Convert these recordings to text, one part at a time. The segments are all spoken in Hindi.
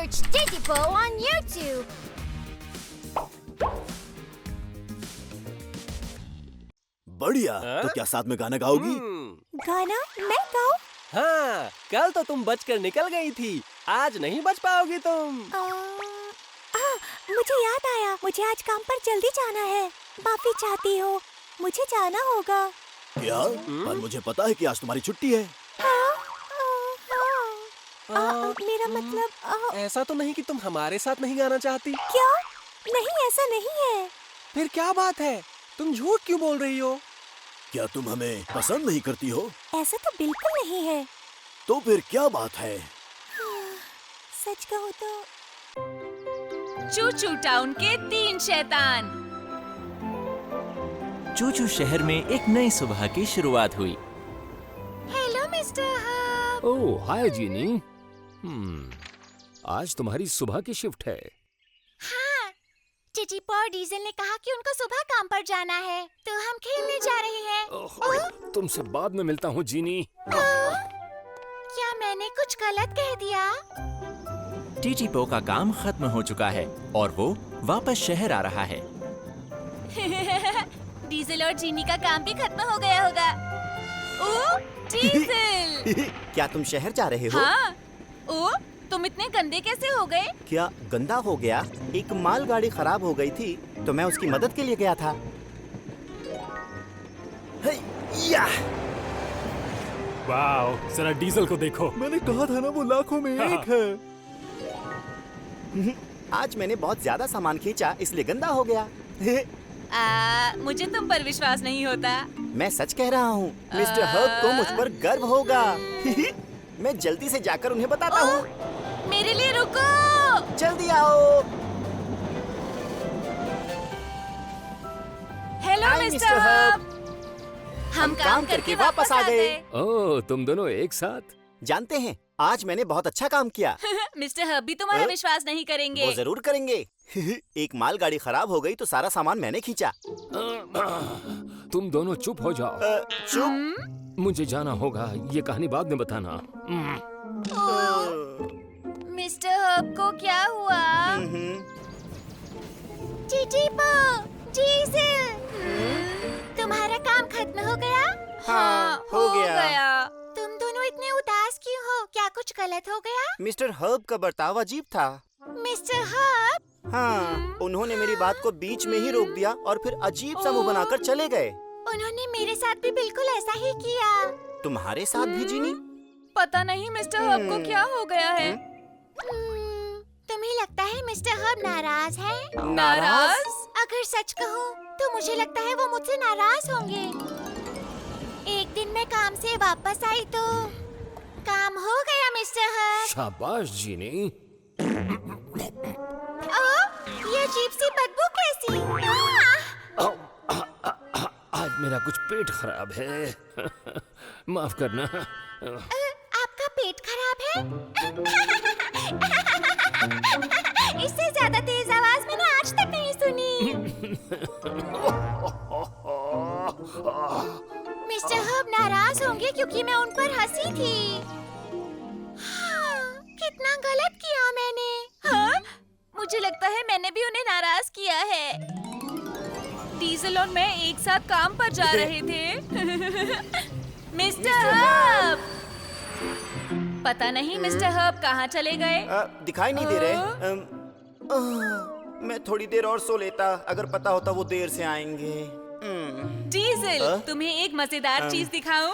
Search Digipo on YouTube. बढ़िया। तो क्या साथ में गाना गाओगी? गाना मैं गाऊं? हाँ, कल तो तुम बचकर निकल गई थी, आज नहीं बच पाओगी तुम। मुझे याद आया, मुझे आज काम पर जल्दी जाना है। माफी चाहती हूँ, मुझे जाना होगा। क्या? पर मुझे पता है कि आज तुम्हारी छुट्टी है। मेरा मतलब ऐसा तो नहीं कि तुम हमारे साथ नहीं गाना चाहती? क्या? नहीं, ऐसा नहीं है। फिर क्या बात है? तुम झूठ क्यों बोल रही हो? क्या तुम हमें पसंद नहीं करती हो? ऐसा तो बिल्कुल नहीं है। तो फिर क्या बात है? सच कहूँ तो चूचू टाउन के 3 शैतान। चूचू शहर में एक नई सुबह की शुरुआत हुई। Hello mister Hub. Oh hi Genie. आज तुम्हारी सुबह की शिफ्ट है। हाँ, चिचिपो और डीजल ने कहा कि उनको सुबह काम पर जाना है, तो हम खेलने जा रहे हैं। तुमसे बाद में मिलता हूँ जीनी। क्या मैंने कुछ गलत कह दिया? टीटीपो का काम खत्म हो चुका है और वो वापस शहर आ रहा है। डीजल और जीनी का काम भी खत्म हो गया होगा। ओ, डीजल। क्या तुम शहर जा रहे हो? हाँ। ओ, तुम इतने गंदे कैसे हो गए? क्या गंदा हो गया? एक मालगाड़ी खराब हो गई थी, तो मैं उसकी मदद के लिए गया था। वाओ, जरा डीजल को देखो। मैंने कहा था ना, वो लाखों में एक है। आज मैंने बहुत ज्यादा सामान खींचा, इसलिए गंदा हो गया। मुझे तुम पर विश्वास नहीं होता। मैं सच कह रहा हूँ। मिस्टर हर्ब को मुझ पर गर्व होगा। मैं जल्दी से जाकर उन्हें बताता हूँ। मेरे लिए रुको। जल्दी आओ। Hello mister herb. हम काम करके वापस आ गए। ओह, तुम दोनों एक साथ? जानते हैं, आज मैंने बहुत अच्छा काम किया। मिस्टर हर्ब भी तुम्हारा विश्वास नहीं करेंगे। वो जरूर करेंगे। एक मालगाड़ी खराब हो गई तो सारा सामान मैंने खींचा। तुम दोनों चुप हो जाओ। चुप? मुझे जाना होगा, ये कहानी बाद में बताना। मिस्टर हर्ब को क्या हुआ? चिचिपो, डीजल, तुम्हारा काम खत्म हो गया? हाँ, हो गया। तुम दोनों इतने उदास क्यों हो? क्या कुछ गलत हो गया? मिस्टर हर्ब का बर्ताव अजीब था। Mister herb? हाँ, उन्होंने मेरी बात को बीच में ही रोक दिया और फिर अजीब सा मुंह बनाकर चले गए। उन्होंने मेरे साथ भी बिल्कुल ऐसा ही किया। तुम्हारे साथ भी जीनी? पता नहीं मिस्टर हर्ब को क्या हो गया है। तुम्हें लगता है मिस्टर हर्ब नाराज है? नाराज? अगर सच कहूँ तो मुझे लगता है वो मुझसे नाराज होंगे। एक दिन मैं काम से वापस आई तो काम हो गया मिस्टर हर्ब। शाबाश जीनी। ये अजीब सी बदबू कैसी? आज मेरा कुछ पेट खराब है। माफ करना। आपका पेट खराब है? इससे ज्यादा तेज आवाज मैंने आज तक नहीं सुनी। मिस्टर हर्ब नाराज होंगे क्योंकि मैं उन पर हंसी थी। हाँ, कितना गलत किया मैंने। हाँ? मुझे लगता है मैंने भी उन्हें नाराज किया है। डीजल और मैं एक साथ काम पर जा रहे थे। Mister herb! पता नहीं मिस्टर हर्ब कहाँ चले गए। दिखाई नहीं दे रहे। मैं थोड़ी देर और सो लेता, अगर पता होता वो देर से आएंगे। डीजल, तुम्हें एक मजेदार चीज दिखाऊं?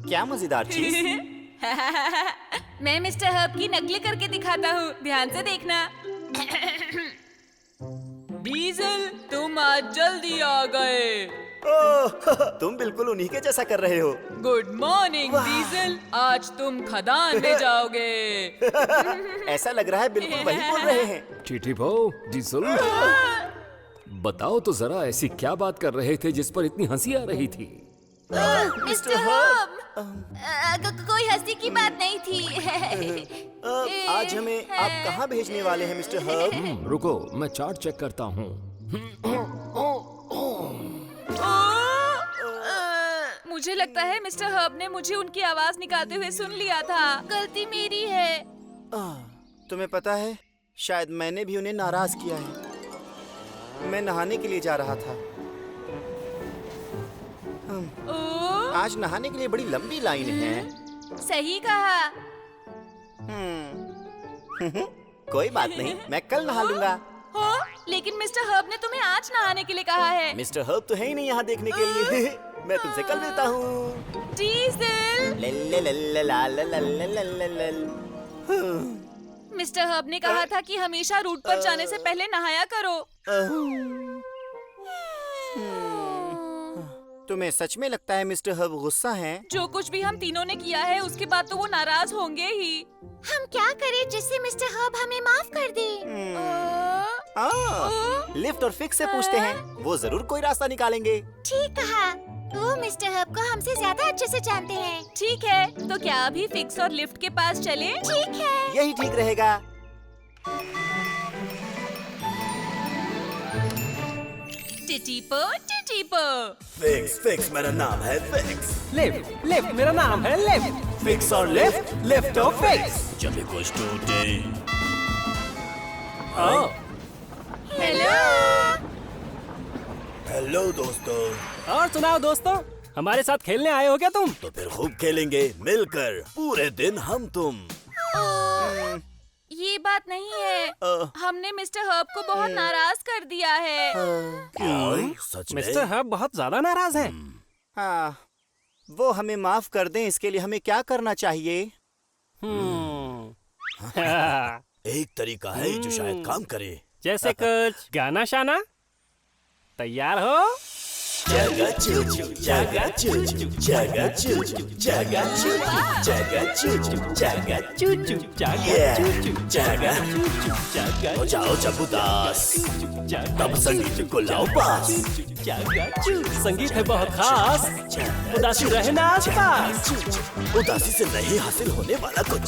क्या मजेदार चीज? मैं मिस्टर हर्ब की नकल करके दिखाता हूँ, ध्यान से देखना। डीजल, तुम आज जल्दी आ गए। तुम बिल्कुल उन्हीं के जैसा कर रहे हो। गुड मॉर्निंग डीजल, आज तुम खदान में जाओगे। ऐसा लग रहा है बिल्कुल वही बोल रहे हैं। टीटीपो, डीजल, बताओ तो जरा, ऐसी क्या बात कर रहे थे जिस पर इतनी हंसी आ रही थी? मिस्टर हर्ब, कोई हंसी की बात नहीं थी। आज हमें आप कहाँ भेजने वाले हैं मिस्टर हर्ब? रुको, मैं चार्ट चेक करता हूँ। मुझे लगता है मिस्टर हर्ब ने मुझे उनकी आवाज निकालते हुए सुन लिया था। गलती मेरी है। तुम्हें पता है, शायद मैंने भी उन्हें नाराज किया है। मैं नहाने के लिए जा रहा था। आज नहाने के लिए बड़ी लंबी लाइन है। सही कहा। कोई बात नहीं, मैं कल नहा लूंगा। हो, लेकिन मिस्टर हर्ब ने तुम्हें आज नहाने के लिए कहा है। मिस्टर हर्ब तो है ही नहीं यहाँ देखने के लिए। मैं तुमसे कल मिलता हूँ। मिस्टर हर्ब ने कहा था कि हमेशा रूट पर जाने से पहले नहाया करो। तुम्हें सच में लगता है मिस्टर हर्ब गुस्सा हैं? जो कुछ भी हम तीनों ने किया है उसके बाद तो वो नाराज होंगे ही। हम क्या करें जिससे मिस्टर हर्ब हमें माफ कर दे? लिफ्ट और फिक्स से पूछते हैं, वो जरूर कोई रास्ता निकालेंगे। ठीक कहा। वो मिस्टर हर्ब को हमसे ज्यादा अच्छे से जानते हैं। ठीक है, तो क्या अभी फिक्स और लिफ्ट के पास चले? ठीक है। यही ठीक रहेगा। टिटीपो टिटीपो। फिक्स मेरा नाम है फिक्स। लिफ्ट मेरा नाम है लिफ्ट। फिक्स और लिफ्ट और फिक्स। जब भी कुछ टूटे। हेलो दोस्तों। और सुनाओ दोस्तों, हमारे साथ खेलने आए हो क्या तुम? तो फिर खूब खेलेंगे मिलकर पूरे दिन हम तुम। ये बात नहीं है, हमने मिस्टर हर्ब को बहुत नाराज कर दिया है। सच में? मिस्टर हर्ब बहुत ज्यादा नाराज हैं। हाँ, वो हमें माफ कर दें, इसके लिए हमें क्या करना चाहिए? एक तरीका है जो शायद काम करे। जैसे कुछ गाना शाना। तैयार हो? जागा चूचू, जागा चूचू, जागा चूचू, जागा चूचू, जागा चूचू, जागा चूचू जागा चूचू जागा चूचू जागा हो जाओ जब उदास, तब संगीत को लाओ पास। जागा चूचू। संगीत है बहुत खास, उदासी रहना आसपास। उदासी से नहीं हासिल होने वाला कुछ,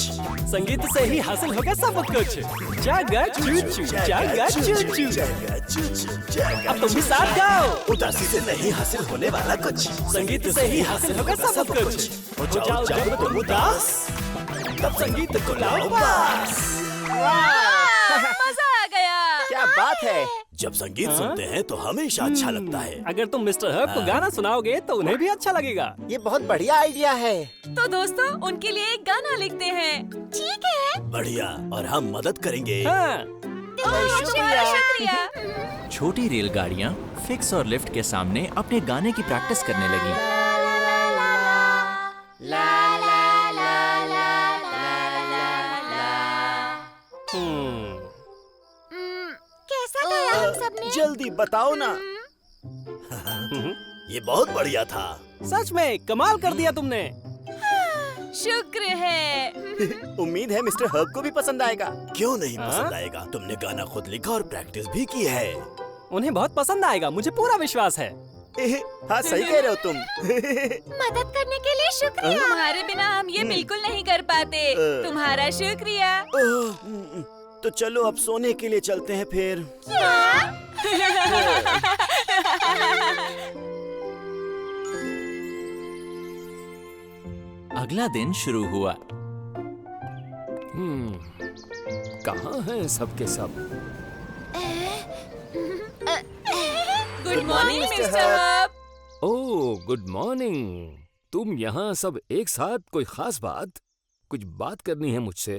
संगीत से ही हासिल होगा सब कुछ। जागा चूचू, जागा चूचू। जागा चूचू, जागा अब तुम भी साथ गाओ। उदासी से नहीं हासिल होने वाला कुछ, संगीत से ही हासिल होगा सब कुछ। हो जाओ जब तुम उदास, तब संगीत को लाओ पास। मजा आ गया। क्या बात है। जब संगीत सुनते हैं तो हमेशा अच्छा लगता है। अगर तुम मिस्टर हर्ब को गाना सुनाओगे तो उन्हें भी अच्छा लगेगा। ये बहुत बढ़िया आइडिया है। तो दोस्तों, उनके लिए एक गाना लिखते हैं। ठीक है। बढ़िया, और हम मदद करेंगे। हाँ। तुम्हारा शुक्रिया। छोटी रेलगाड़ियां फिक्स और लिफ्ट के सामने अपने गाने की प्रैक्टिस करने लगी। कैसा गाया हम सबने? जल्दी बताओ ना। ये बहुत बढ़िया था। सच में कमाल कर दिया तुमने। शुक्र है। उम्मीद है मिस्टर हर्ब को भी पसंद आएगा। क्यों नहीं पसंद आएगा? तुमने गाना खुद लिखा और प्रैक्टिस भी की है। उन्हें बहुत पसंद आएगा, मुझे पूरा विश्वास है। हाँ, सही कह रहे हो तुम। मदद करने के लिए शुक्रिया। तुम्हारे बिना हम ये बिल्कुल नहीं कर पाते। तुम्हारा शुक्रिया। तो चलो अब सोने के लिए चलते हैं फिर। अगला दिन शुरू हुआ। कहाँ हैं सबके सब? Good morning mister Herb. Oh, good morning. तुम यहाँ सब एक साथ, कोई खास बात? कुछ बात करनी है मुझसे?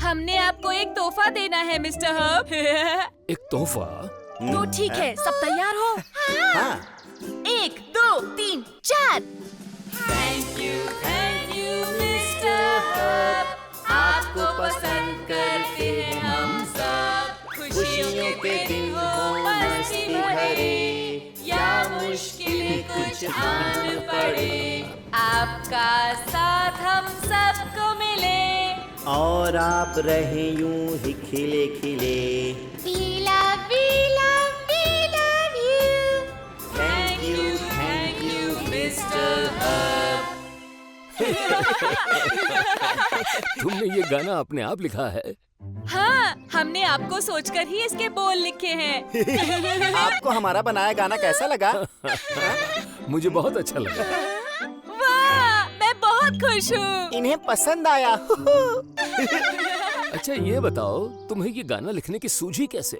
हमने आपको एक तोहफा देना है मिस्टर हर्ब। एक तोहफा? तो ठीक है, सब तैयार हो? हाँ। 1 2 3 4। थैंक यू मिस्टर हर्ब, आपको पसंद करते हैं हम सब। खुशियों के दिन हो मस्ती भरे, या मुश्किलें कुछ आन पड़े, आपका साथ हम सबको मिले, और आप रहे यूं ही खिले खिले। We love you. Thank you mister herb. तुमने ये गाना अपने आप लिखा है? हाँ, हमने आपको सोचकर ही इसके बोल लिखे हैं। आपको हमारा बनाया गाना कैसा लगा? मुझे बहुत अच्छा लगा। वाह, मैं बहुत खुश हूँ। इन्हें पसंद आया। अच्छा ये बताओ, तुम्हें ये गाना लिखने की सूझी कैसे?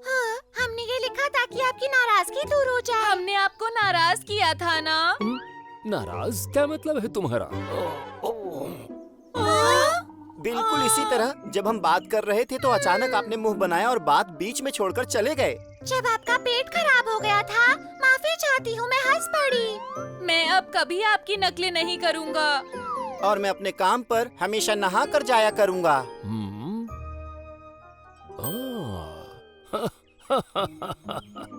हाँ, हमने ये लिखा ताकि आपकी नाराजगी दूर हो जाए। हमने आपको नाराज किया था ना? नाराज क्या मतलब है तुम्हारा? बिल्कुल इसी तरह जब हम बात कर रहे थे तो अचानक आपने मुंह बनाया और बात बीच में छोड़कर चले गए। जब आपका पेट खराब हो गया था, माफी चाहती हूँ, मैं हंस पड़ी। मैं अब कभी आपकी नकलें नहीं करूँगा। और मैं अपने काम पर हमेशा नहा कर जाया करूँगा।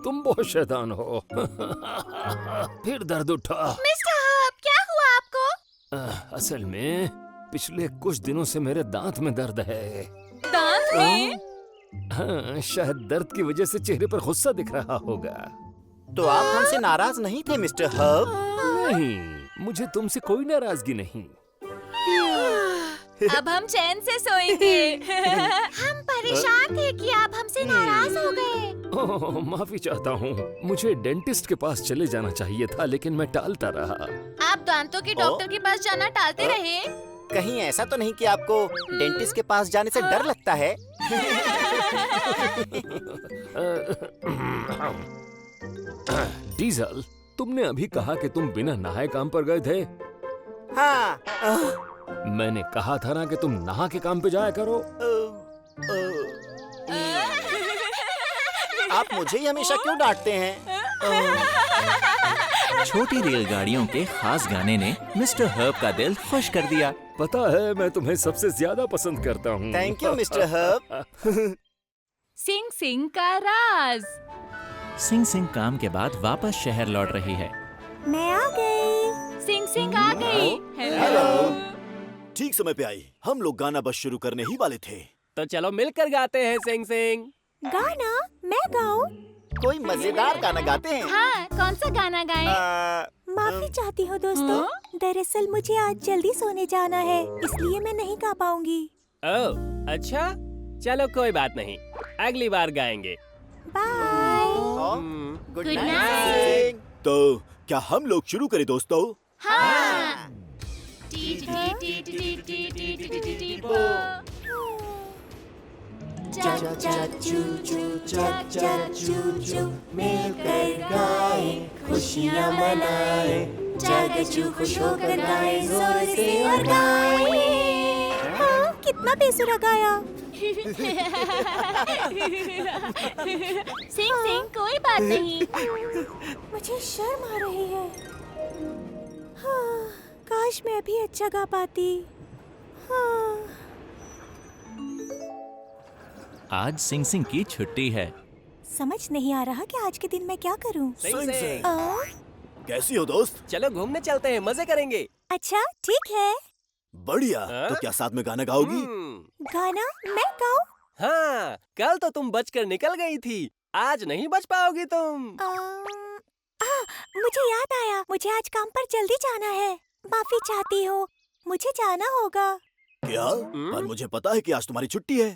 तुम बहुत शैतान हो। फिर दर्द उठा। मिस्टर हर्ब, क्या हुआ आपको? असल में पिछले कुछ दिनों से मेरे दांत में दर्द है। दांत में? हाँ, शायद दर्द की वजह से चेहरे पर गुस्सा दिख रहा होगा। तो आप हमसे नाराज नहीं थे मिस्टर हर्ब? नहीं, मुझे तुमसे कोई नाराजगी नहीं। अब हम चैन से सोएंगे। हम परेशान थे कि आप हमसे नाराज हो गए। ओह, माफी चाहता हूँ। मुझे डेंटिस्ट के पास चले जाना चाहिए था, लेकिन मैं टालता रहा। आप दांतों के डॉक्टर के पास जाना टालते रहे? कहीं ऐसा तो नहीं कि आपको डेंटिस्ट के पास जाने से डर लगता है? डीजल, तुमने अभी कहा कि तुम बिना नहाए काम पर गए थे। हाँ। मैंने कहा था ना कि तुम नहा के काम पे जाया करो। आप मुझे ही हमेशा क्यों डांटते हैं? छोटी रेलगाड़ियों के खास गाने ने मिस्टर हर्ब का दिल खुश कर दिया। पता है, मैं तुम्हें सबसे ज्यादा पसंद करता हूँ। Thank you mister Herb. Sing Sing का राज। सिंग सिंग काम के बाद वापस शहर लौट रही है। मैं आ गई। सिंग सिंग आ गई। हेलो। ठीक समय पे आई। हम लोग गाना बस शुरू करने ही वाले थे। तो चलो मिलकर गाते हैं सिंग सिंग। गाना? मैं गाऊं? कोई मजेदार गाना गाते हैं? हाँ, कौन सा गाना गाएं? माफी चाहती हूँ दोस्तों। दरअसल मुझे आज जल्दी सोने जाना है, इसलिए मैं नहीं गा पाऊंगी। ओह, अच्छा, चलो कोई बात नहीं, अगली बार गाएंगे। बाय। Good Good night. तो क्या हम लोग शुरू करें दोस्तों? हाँ। मिलकर गाए, खुशियाँ मनाए, जागचू खुश होकर गाए, जोर से और गाए। हाँ, कितना बेसुरा गाया। सिंग सिंग, कोई बात नहीं। मुझे शर्म आ रही है। हाँ, काश मैं भी अच्छा गा पाती। हाँ। आज सिंग सिंग की छुट्टी है। समझ नहीं आ रहा कि आज के दिन मैं क्या करूं। सिंग सिंग, कैसी हो दोस्त? चलो घूमने चलते हैं, मजे करेंगे। अच्छा, ठीक है। बढ़िया। तो क्या साथ में गाना गाओगी? गाना मैं गाऊं? हाँ, कल तो तुम बचकर निकल गई थी, आज नहीं बच पाओगी तुम। मुझे याद आया, मुझे आज काम पर जल्दी जाना है। माफी चाहती हूँ, मुझे जाना होगा। क्या? पर मुझे पता है कि आज तुम्हारी छुट्टी है।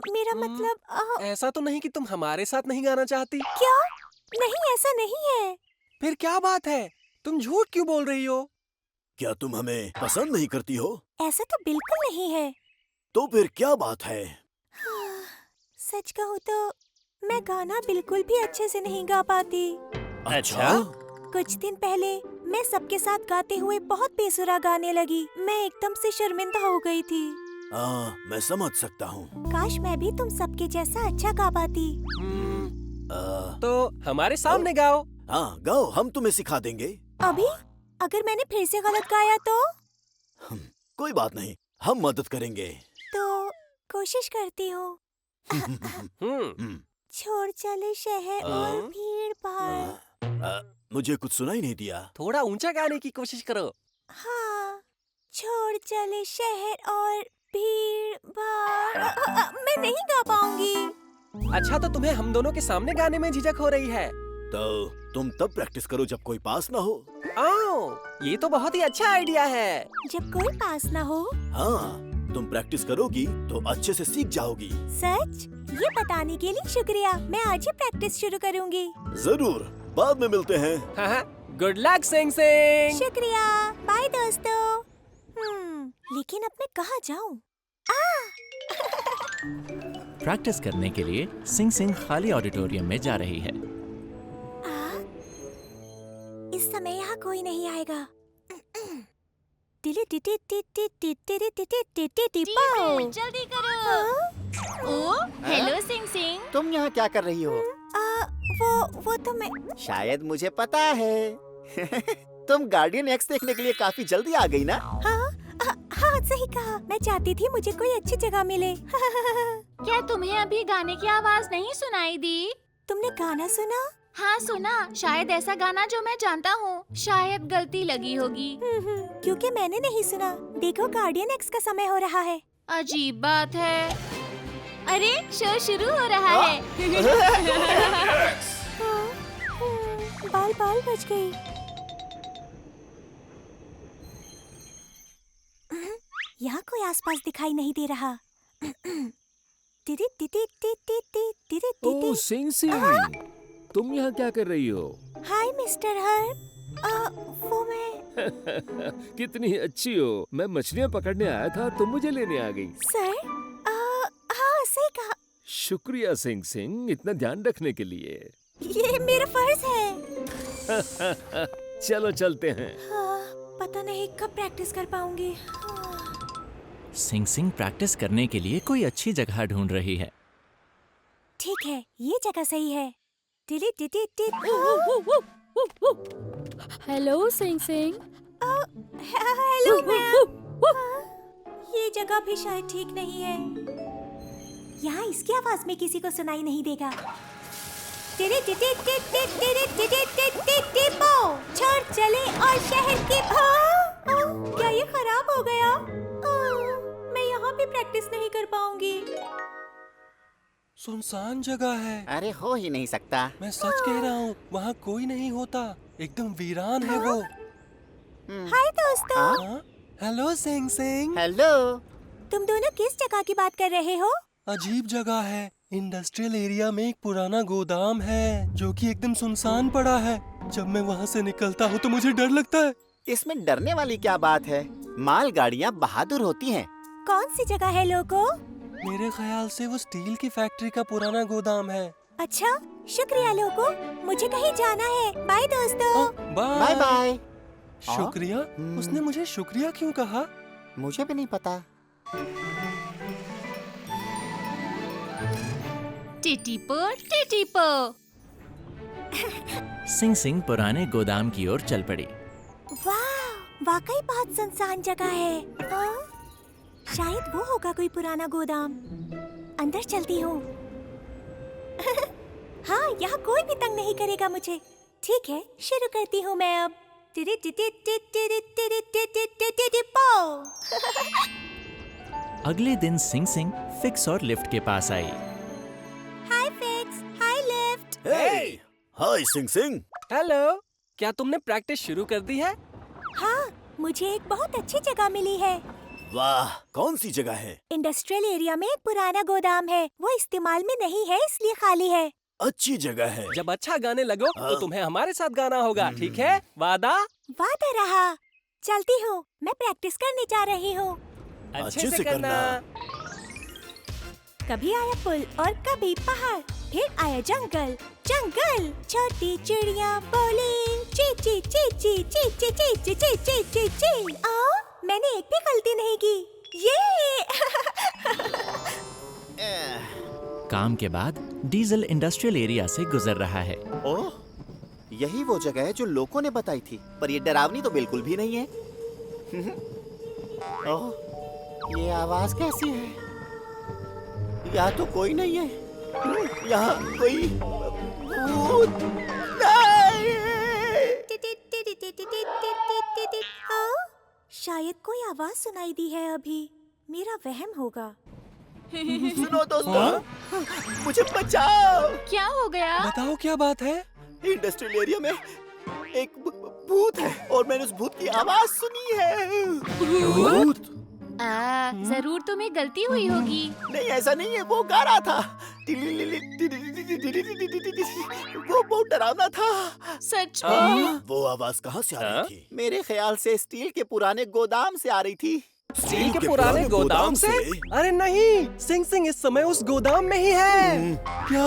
मेरा मतलब ऐसा तो नहीं कि तुम हमारे साथ नहीं गाना चाहती? क्या? नहीं, ऐसा नहीं है। फिर क्या बात है? तुम झूठ क्यों बोल रही हो? क्या तुम हमें पसंद नहीं करती हो? ऐसा तो बिल्कुल नहीं है। तो फिर क्या बात है? सच कहूँ तो मैं गाना बिल्कुल भी अच्छे से नहीं गा पाती। अच्छा? कुछ दिन पहले मैं सबके साथ गाते हुए बहुत बेसुरा गाने लगी। मैं एकदम से शर्मिंदा हो गई थी। मैं समझ सकता हूँ। काश मैं भी तुम सबके जैसा अच्छा गा पाती। तो हमारे सामने गाओ। हाँ गाओ, हम तुम्हें सिखा देंगे। अभी? अगर मैंने फिर से गलत गाया तो? कोई बात नहीं, हम मदद करेंगे। तो कोशिश करती हूँ। छोड़ चले शहर और भीड़ भाड़। मुझे कुछ सुनाई नहीं दिया। थोड़ा ऊंचा गाने की कोशिश करो। हाँ, छोड़ चले शहर और भीड़ भाड़। मैं नहीं गा पाऊंगी। अच्छा, तो तुम्हें हम दोनों के सामने गाने में झिझक हो रही है? तो तुम तब प्रैक्टिस करो जब कोई पास ना हो। ये तो बहुत ही अच्छा आइडिया है। जब कोई पास ना हो? हाँ, तुम प्रैक्टिस करोगी तो अच्छे से सीख जाओगी। सच? ये बताने के लिए शुक्रिया। मैं आज ही प्रैक्टिस शुरू करूंगी। जरूर, बाद में मिलते हैं। हाँ, गुड लक सिंग सिंग। शुक्रिया। बाय दोस्तों। लेकिन अब मैं कहाँ जाऊँ? प्रैक्टिस करने के लिए सिंग सिंग खाली ऑडिटोरियम में जा रही है। इस समय यहाँ कोई नहीं आएगा। जल्दी करो। ओ, हेलो सिंग सिंग। तुम यहाँ क्या कर रही हो? वो तो मैं। शायद मुझे पता है। तुम गार्डियन एक्स देखने के लिए काफी जल्दी आ गई ना? हाँ सही कहा। मैं चाहती थी मुझे कोई अच्छी जगह मिले। क्या तुम्हें अभी गाने की आवाज नहीं सुनाई दी? तुमने गाना सुना? हाँ सुना। शायद ऐसा गाना जो मैं जानता हूँ। शायद गलती लगी होगी। क्योंकि मैंने नहीं सुना। देखो गार्डियन एक्स का समय हो रहा है। अजीब बात है। अरे शो शुरू हो रहा है। बाल बाल बच गई। यहाँ कोई आसपास दिखाई नहीं दे रहा। ओह सिंग सिंग, तुम यहाँ क्या कर रही हो? हाय मिस्टर हर्ब। वो मैं। कितनी अच्छी हो। मैं मछलियाँ पकड़ने आया था, तुम मुझे लेने आ गई। सर हाँ सही कहा। शुक्रिया सिंग सिंग, इतना ध्यान रखने के लिए। ये मेरा फर्ज है। चलो चलते हैं। पता नहीं कब प्रैक्टिस कर पाऊंगी। सिंग सिंग प्रैक्टिस करने के लिए कोई अच्छी जगह ढूंढ रही है। ठीक है, ये जगह सही है। Hello Sing Sing. Hello ma'am. ये जगह भी शायद ठीक नहीं है। यहाँ इसकी आवाज में किसी को सुनाई नहीं देगा। छोड़ चले और शहर के। क्या ये खराब हो गया? मैं यहाँ भी प्रैक्टिस नहीं कर पाऊंगी। सुनसान जगह है। अरे हो ही नहीं सकता। मैं सच कह रहा हूँ, वहाँ कोई नहीं होता। एकदम वीरान है वो। हाय दोस्तों। हाँ? Hello Sing Sing. हेलो। तुम दोनों किस जगह की बात कर रहे हो? अजीब जगह है। इंडस्ट्रियल एरिया में एक पुराना गोदाम है जो कि एकदम सुनसान पड़ा है। जब मैं वहाँ से निकलता हूँ तो मुझे डर लगता है। इसमें डरने वाली क्या बात है? मालगाड़ियाँ बहादुर होती हैं। कौन सी जगह है लोगों? मेरे ख्याल से वो स्टील की फैक्ट्री का पुराना गोदाम है। अच्छा, शुक्रिया लोगों। मुझे कहीं जाना है। बाय दोस्तों। Bye bye. शुक्रिया? उसने मुझे शुक्रिया क्यों कहा? मुझे भी नहीं पता। टिटिपो टिटिपो। सिंग सिंग पुराने गोदाम की ओर चल पड़ी। वाह, वाकई बहुत सुनसान जगह है। शायद वो होगा कोई पुराना गोदाम। अंदर चलती हूँ। हाँ, यहाँ कोई भी तंग नहीं करेगा मुझे। ठीक है, शुरू करती हूँ मैं अब। अगले दिन सिंग सिंग फिक्स और लिफ्ट के पास आई। हाय फिक्स, हाय लिफ्ट। हाय सिंग सिंग। हेलो, क्या तुमने प्रैक्टिस शुरू कर दी है? हाँ, मुझे एक बहुत अच्छी जगह मिली है। वाह, कौन सी जगह है? इंडस्ट्रियल एरिया में एक पुराना गोदाम है। वो इस्तेमाल में नहीं है, इसलिए खाली है। अच्छी जगह है। जब अच्छा गाने लगो तो तुम्हें हमारे साथ गाना होगा, ठीक है? वादा? वादा रहा। चलती हूँ, मैं प्रैक्टिस करने जा रही हूँ। अच्छे से करना। कभी आया पुल और कभी पहाड़, फिर आया जंगल। जंगल। छोटी चिड़िया बोली ची ची ची ची ची ची ची ची ची ची ची ची। मैंने एक भी गलती नहीं की। ये काम के बाद डीजल इंडस्ट्रियल एरिया से गुजर रहा है। ओह, यही वो जगह है जो लोगों ने बताई थी, पर ये डरावनी तो बिल्कुल भी नहीं है। ओह, ये आवाज कैसी है? यहाँ तो कोई नहीं है। यहाँ कोई भूत नहीं। शायद कोई आवाज सुनाई दी है अभी। मेरा वहम होगा। सुनो दोस्तों, मुझे बचाओ। क्या हो गया? बताओ क्या बात है? इंडस्ट्रियल एरिया में एक भूत है और मैंने उस भूत की आवाज सुनी है। भूत? जरूर तुम्हें गलती हुई होगी। नहीं, ऐसा नहीं है। वो गा रहा था वो बहुत डरावना था। सच में? वो आवाज कहाँ से आ रही थी? मेरे ख्याल से स्टील के पुराने गोदाम से आ रही थी। स्टील के पुराने गोदाम से? अरे नहीं, सिंग सिंग इस समय उस गोदाम में ही है। क्या?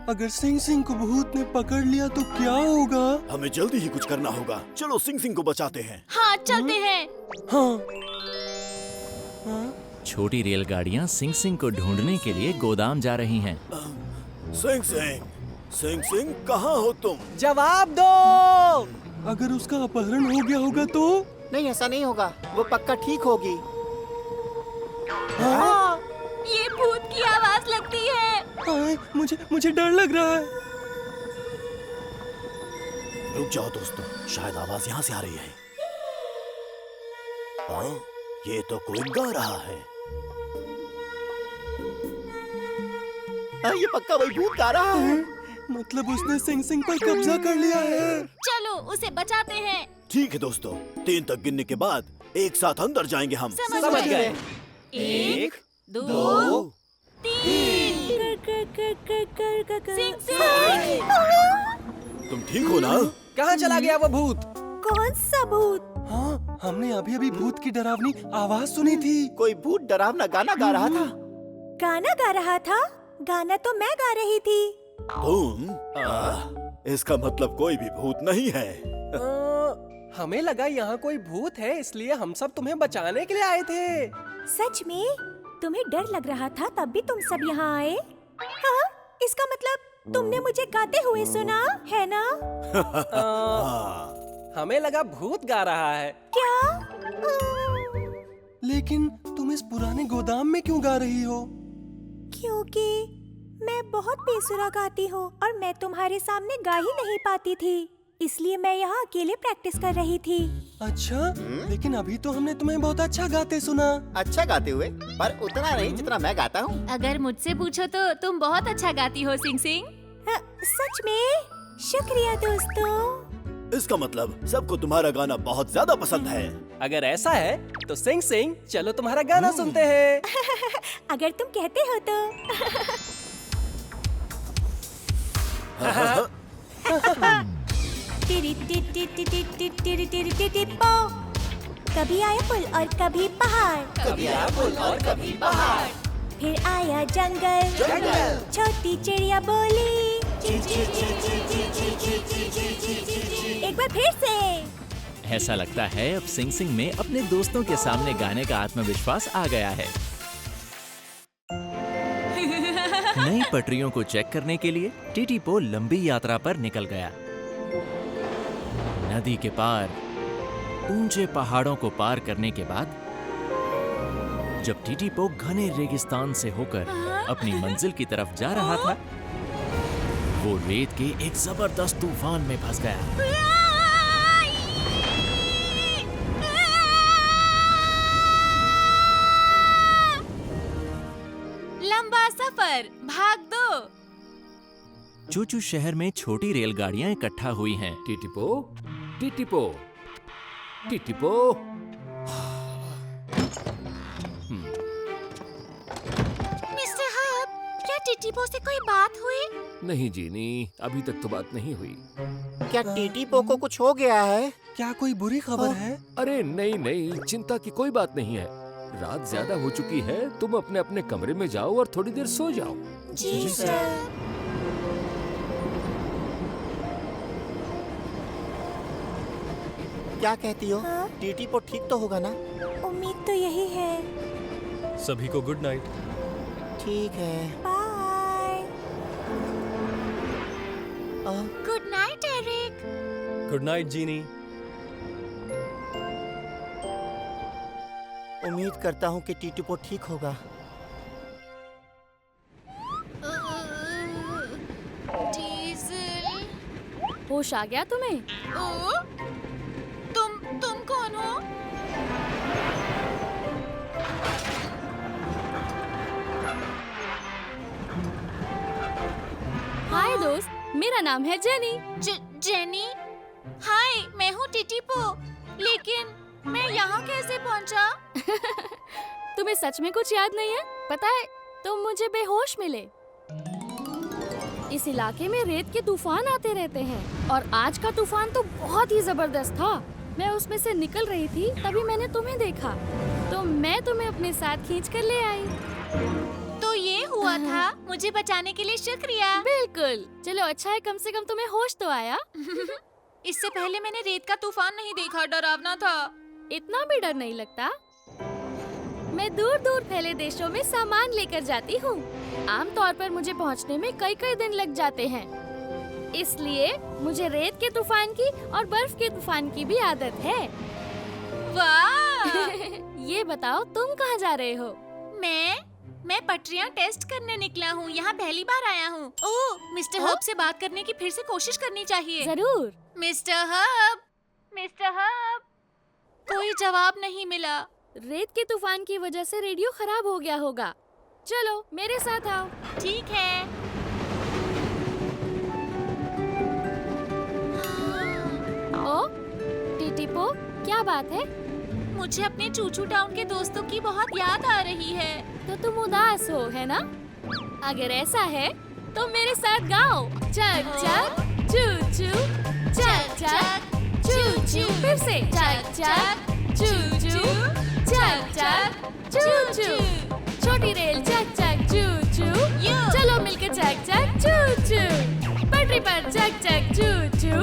अगर सिंग सिंग को भूत ने पकड़ लिया तो क्या होगा? हमें जल्दी ही कुछ करना होगा। चलो सिंग सिंग को बचाते हैं। हाँ चलते हैं। हाँ। छोटी रेलगाड़ियां सिंग सिंग को ढूंढने के लिए गोदाम जा रही हैं। सिंग सिंग, सिंग सिंग कहाँ हो तुम? जवाब दो। अगर उसका अपहरण हो गया होगा तो? नहीं, ऐसा नहीं होगा। वो पक्का ठीक होगी। हाँ? ये भूत की आवाज लगती है। हाँ, मुझे डर लग रहा है। रुक जाओ दोस्तों, शायद आवाज यहाँ से आ रही है। हाँ, ये तो कोई गा रहा है। ये पक्का वही भूत गा रहा है। मतलब उसने सिंग सिंग पर कब्जा कर लिया है। चलो उसे बचाते हैं। ठीक है दोस्तों, 3 तक गिनने के बाद एक साथ अंदर जाएंगे हम। समझ गए। 1, 2, 3। सिंग सिंग। तुम ठीक हो ना? कहाँ चला गया वो भूत? कौन सा भूत? हाँ, हमने अभी भूत की डरावनी आवाज सुनी थी। कोई भूत डरावना गाना गा रहा था। गाना गा रहा था? गाना तो मैं गा रही थी। तुम? इसका मतलब कोई भी भूत नहीं है। हमें लगा यहाँ कोई भूत है, इसलिए हम सब तुम्हें बचाने के लिए आए थे। सच में? तुम्हें डर लग रहा था तब भी तुम सब यहाँ आए? हाँ? इसका मतलब तुमने मुझे गाते हुए सुना है ना? हमें लगा भूत गा रहा है। क्या? लेकिन तुम इस पुराने गोदाम में क्यों गा रही हो? क्योंकि मैं बहुत बेसुरा गाती हूँ और मैं तुम्हारे सामने गा ही नहीं पाती थी, इसलिए मैं यहाँ अकेले प्रैक्टिस कर रही थी। अच्छा, लेकिन अभी तो हमने तुम्हें बहुत अच्छा गाते सुना। अच्छा गाते हुए, पर उतना नहीं जितना मैं गाता हूँ। अगर मुझसे पूछो तो तुम बहुत अच्छा गाती हो सिंग सिंग। सच में? शुक्रिया दोस्तों। इसका मतलब सबको तुम्हारा गाना बहुत ज्यादा पसंद है। अगर ऐसा है तो सिंग सिंग चलो तुम्हारा गाना सुनते हैं। अगर तुम कहते हो तो। टिरी टिरी टिरी टिरी टिरी टिरी टिरी पो। कभी आया पुल और कभी पहाड़, कभी आया पुल और कभी पहाड़, फिर आया जंगल, छोटी चिड़िया बोली एक बार फिर से। ऐसा लगता है अब सिंग सिंग में अपने दोस्तों के सामने गाने का आत्मविश्वास आ गया है। नई पटरियों को चेक करने के लिए टीटीपो लंबी यात्रा पर निकल गया। नदी के पार ऊंचे पहाड़ों को पार करने के बाद जब टीटीपो घने रेगिस्तान से होकर अपनी मंजिल की तरफ जा रहा था, वो रेत के एक जबरदस्त तूफान में फंस गया। लंबा सफर, भाग दो। चूचू शहर में छोटी रेलगाड़ियां इकट्ठा हुई हैं। टीटीपो, टीटीपो, टीटीपो। मिस्टर हब, क्या टीटीपो से कोई बात हुई? नहीं जीनी, अभी तक तो बात नहीं हुई। क्या टीटीपो को कुछ हो गया है? क्या कोई बुरी खबर है? अरे नहीं नहीं, चिंता की कोई बात नहीं है। रात ज्यादा हो चुकी है, तुम अपने अपने कमरे में जाओ और थोड़ी देर सो जाओ। जी सर। क्या कहती हो? हाँ? टीटीपो ठीक तो होगा ना? उम्मीद तो यही है। सभी को गुड नाइट। ठीक है। Bye. Good night Eric. Good night Ginny. उम्मीद करता हूँ कि टीटीपो ठीक होगा। डीजल। होश आ गया तुम्हें? ओ, तुम कौन हो? हाय दोस्त, मेरा नाम है जेनी। जेनी? हाय, मैं हूँ टीटीपो। लेकिन मैं यहाँ कैसे पहुँचा? तुम्हें सच में कुछ याद नहीं है? पता है, तुम मुझे बेहोश मिले। इस इलाके में रेत के तूफान आते रहते हैं और आज का तूफान तो बहुत ही जबरदस्त था। मैं उसमें से निकल रही थी तभी मैंने तुम्हें देखा, तो मैं तुम्हें अपने साथ खींच कर ले आई। तो ये हुआ था। मुझे बचाने के लिए शुक्रिया। बिल्कुल। चलो अच्छा है, कम से कम तुम्हें होश तो आया। इससे पहले मैंने रेत का तूफान नहीं देखा, डरावना था। इतना भी डर नहीं लगता। मैं दूर दूर फैले देशों में सामान लेकर जाती हूँ। आमतौर पर मुझे पहुँचने में कई कई दिन लग जाते हैं, इसलिए मुझे रेत के तूफान की और बर्फ के तूफान की भी आदत है। वाह! ये बताओ तुम कहाँ जा रहे हो? मैं पटरियाँ टेस्ट करने निकला हूँ। यहाँ पहली बार आया हूँ। ओह, मिस्टर हब से बात करने की फिर से कोशिश करनी चाहिए। जरूर। मिस्टर हब, कोई जवाब नहीं मिला। रेत के तूफान की वजह से रेडियो खराब हो गया होगा। चलो मेरे साथ आओ। ठीक है। ओ, टीटीपो, क्या बात है? मुझे अपने चूचू टाउन के दोस्तों की बहुत याद आ रही है। तो तुम उदास हो, है ना? अगर ऐसा है तो मेरे साथ गाओ। चक चक चू चू, चक चक चू चू। फिर से चक चक चू चू, चक चक चू चू। छोटी रेल चक चक चू चू, चलो मिलकर चक चक चू चू। पटरी पर चक चक चू चू,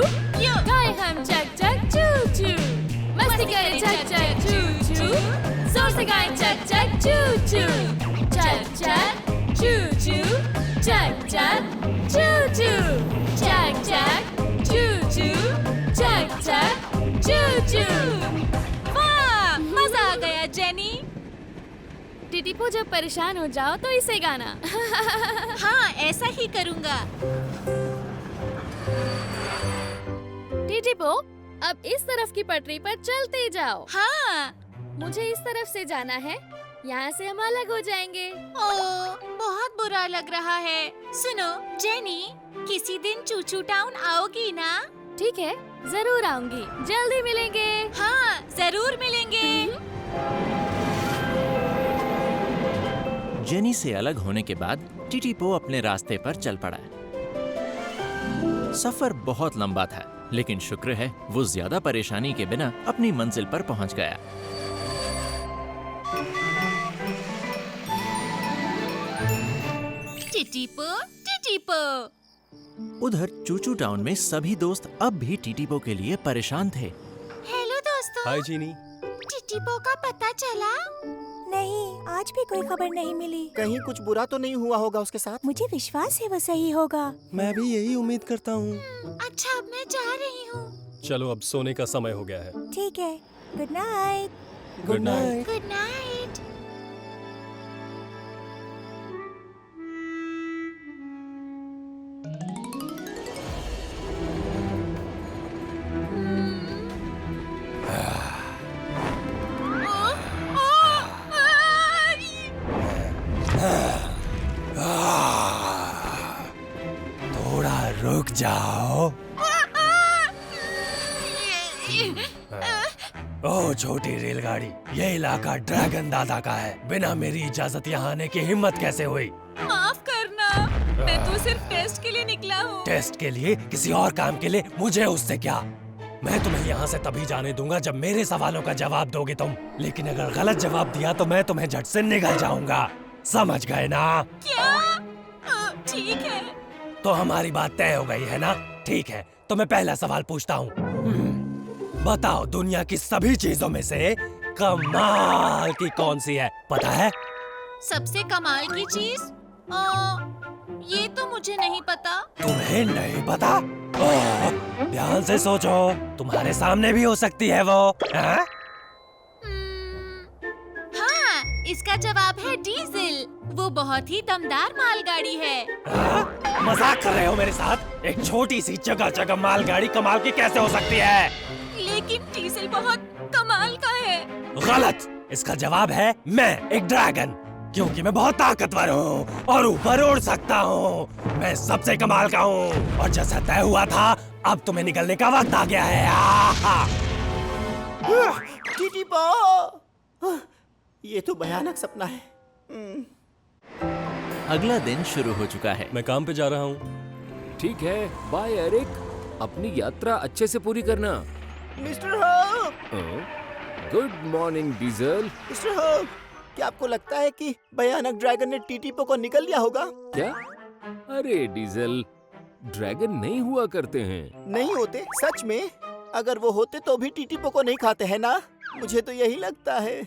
गाए हम चक चक चू चू। मस्ती करें चक चक चू चू, जोर से गाएं चक चक चू चू। चक चक चू चू, चक चक चू चू, चक चक चू चू, चक चक चू चू। वाह, मजा आ गया जेनी। टीटीपो, जब परेशान हो जाओ तो इसे गाना। हाँ, ऐसा ही करूँगा। टीटीपो, अब इस तरफ की पटरी पर चलते जाओ। हाँ। मुझे इस तरफ से जाना है, यहाँ से हम अलग हो जाएंगे। ओह, बहुत बुरा लग रहा है। सुनो जेनी, किसी दिन चूचू टाउन आओगी ना? ठीक है, जरूर आऊंगी। जल्दी मिलेंगे। हाँ, जरूर मिलेंगे। जेनी से अलग होने के बाद टीटीपो अपने रास्ते पर चल पड़ा। सफर बहुत लंबा था, लेकिन शुक्र है वो ज्यादा परेशानी के बिना अपनी मंजिल पर पहुंच गया। टीटीपो। उधर चूचू टाउन में सभी दोस्त अब भी टीटीपो के लिए परेशान थे। हेलो दोस्तों। हाय जीनी। टीटीपो का पता चला? नहीं, आज भी कोई खबर नहीं मिली। कहीं कुछ बुरा तो नहीं हुआ होगा उसके साथ? मुझे विश्वास है वो सही होगा। मैं भी यही उम्मीद करता हूँ। अच्छा, अब मैं जा रही हूँ। चलो अब सोने का समय हो गया है। ठीक है, good night. Good night. Good night. थोड़ा रुक जाओ। ओह छोटी रेलगाड़ी, ये इलाका ड्रैगन दादा का है। बिना मेरी इजाजत यहाँ आने की हिम्मत कैसे हुई? माफ करना, मैं तो सिर्फ टेस्ट के लिए निकला हूँ। टेस्ट के लिए? किसी और काम के लिए? मुझे उससे क्या? मैं तुम्हें यहाँ से तभी जाने दूंगा जब मेरे सवालों का जवाब दोगे तुम। लेकिन अगर गलत जवाब दिया तो मैं तुम्हें झट से निगल जाऊंगा। समझ गए ना? क्या? ठीक है। तो हमारी बात तय हो गई है ना? ठीक है, तो मैं पहला सवाल पूछता हूँ। बताओ, दुनिया की सभी चीजों में से कमाल की कौन सी है? पता है? सबसे कमाल की चीज? ये तो मुझे नहीं पता। तुम्हें नहीं पता? ओह, ध्यान से सोचो, तुम्हारे सामने भी हो सकती है वो। हाँ? हाँ, इसका जवाब है डीजल। वो बहुत ही दमदार मालगाड़ी है। मजाक कर रहे हो मेरे साथ? एक छोटी सी जगह जगह मालगाड़ी कमाल की कैसे हो सकती है? लेकिन डीजल बहुत कमाल का है। गलत। इसका जवाब है मैं एक ड्रैगन, क्योंकि मैं बहुत ताकतवर हूँ और ऊपर उड़ सकता हूँ। मैं सबसे कमाल का हूँ और जैसा तय हुआ था, अब तुम्हें निकलने का वक्त आ गया है। टीटीपो, ये तो भयानक सपना है। अगला दिन शुरू हो चुका है। मैं काम पे जा रहा हूँ। ठीक है, बाय एरिक। अपनी यात्रा अच्छे से पूरी करना। Mister hope, good morning diesel. Mister hope, क्या आपको लगता है कि भयानक ड्रैगन ने टीटीपो को निकल लिया होगा? क्या? अरे डीजल, ड्रैगन नहीं हुआ करते हैं। नहीं होते? सच में? अगर वो होते तो भी टीटीपो को नहीं खाते हैं ना? मुझे तो यही लगता है।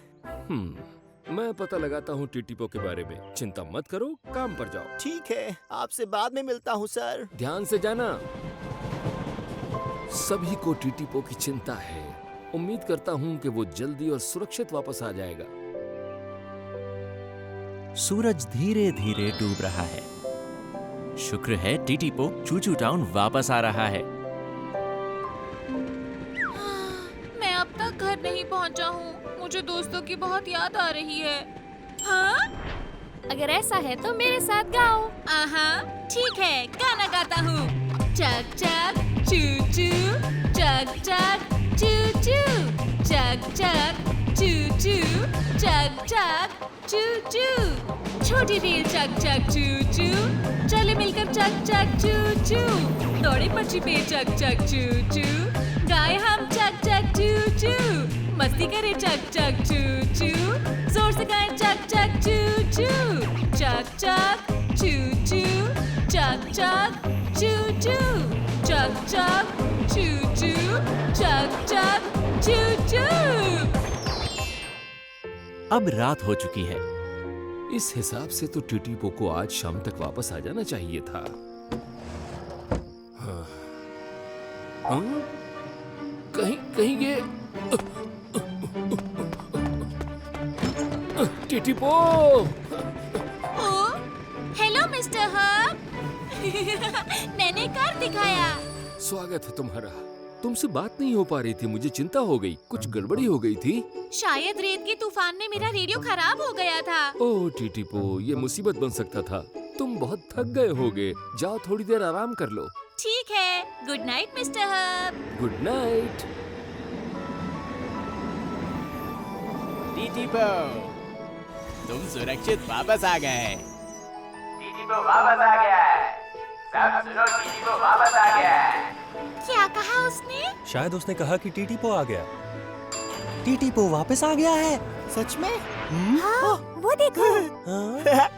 मैं पता लगाता हूँ टीटीपो के बारे में। चिंता मत करो, काम पर जाओ। ठीक है, आपसे बाद में मिलता हूँ सर। ध्यान से जाना। सभी को टीटीपो की चिंता है। उम्मीद करता हूँ कि वो जल्दी और सुरक्षित वापस आ जाएगा। सूरज धीरे धीरे डूब रहा है। शुक्र है टीटीपो चूचू टाउन वापस आ रहा है। मैं अब तक घर नहीं पहुंचा हूँ। मुझे दोस्तों की बहुत याद आ रही है। हाँ? अगर ऐसा है तो मेरे साथ गाओ। ठीक है, गाना गाता हूँ। चक चक चू चू, चक चक चू चू, चक चक चू चू, चक चक चू चू। छोटी रेल चक चक चू चू, चले मिलकर चक चक चू चू। दौड़े पर्ची पे चक चक चू चू, गाए हम चक चक चू चू। मस्ती करे चक चक चू चू, जोर से गाए चक चक चू चू। चक चक चू चू, चक चक चू चू, चक चक चू चू, चक चक चू चू। अब रात हो चुकी है। इस हिसाब से तो टीटीपो को आज शाम तक वापस आ जाना चाहिए था। हाँ? कहीं ये टीटीपो। ओह, हेलो मिस्टर हब। मैंने कार दिखाया। स्वागत है तुम्हारा। तुमसे बात नहीं हो पा रही थी, मुझे चिंता हो गई। कुछ गड़बड़ी हो गई थी? शायद रेत के तूफान में मेरा रेडियो खराब हो गया था। ओह टीटीपो, ये मुसीबत बन सकता था। तुम बहुत थक गए होगे, जाओ थोड़ी देर आराम कर लो। ठीक है, good night mister hub. Good night. टीटीपो, तुम सुरक्षित वापस आ गए। टीटीपो वापस आ गया है। सब सुनो, टीटीपो वापस आ गया है। क्या कहा उसने? शायद उसने कहा कि टीटीपो आ गया। टीटीपो वापस आ गया है। सच में? हाँ, वो देखो। हाँ?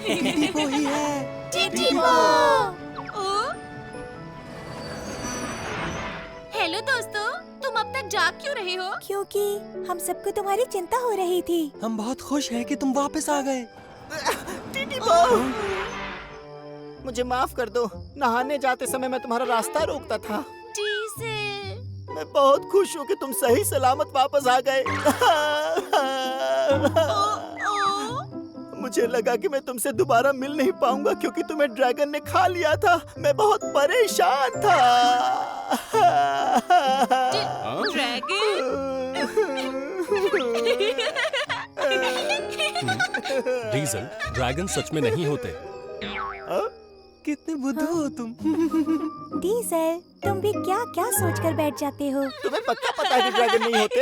टीटीपो ही है। टीटीपो। हेलो दोस्तों, तुम अब तक जाग क्यों रहे हो? क्योंकि हम सबको तुम्हारी चिंता हो रही थी। हम बहुत खुश हैं कि तुम वापस आ गए। टीटीपो, मुझे माफ कर दो। नहाने जाते समय मैं तुम्हारा रास्ता रोकता था। डीजल। मैं बहुत खुश हूँ कि तुम सही सलामत वापस आ गए। मुझे लगा कि मैं तुमसे दोबारा मिल नहीं पाऊंगा क्योंकि तुम्हें ड्रैगन ने खा लिया था। मैं बहुत परेशान था। ड्रैगन? डीजल, ड्रैगन सच में नहीं होते। कितने बुद्धू हो तुम। डीजल, तुम भी क्या क्या सोचकर बैठ जाते हो? तुम्हें पक्का पता है कि ड्रैगन नहीं होते?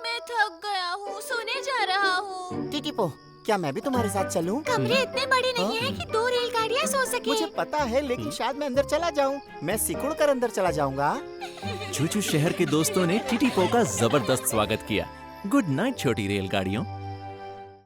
मैं थक गया हूँ, सोने जा रहा हूँ। टीटीपो, क्या मैं भी तुम्हारे साथ चलूं? कमरे इतने बड़े नहीं हैं कि 2 रेलगाड़ियाँ सो सके। मुझे पता है, लेकिन शायद मैं अंदर चला जाऊं। मैं सिकुड़ कर अंदर चला जाऊंगा। चूचू शहर के दोस्तों ने टीटीपो का जबरदस्त स्वागत किया। गुड नाइट छोटी रेलगाड़ियों।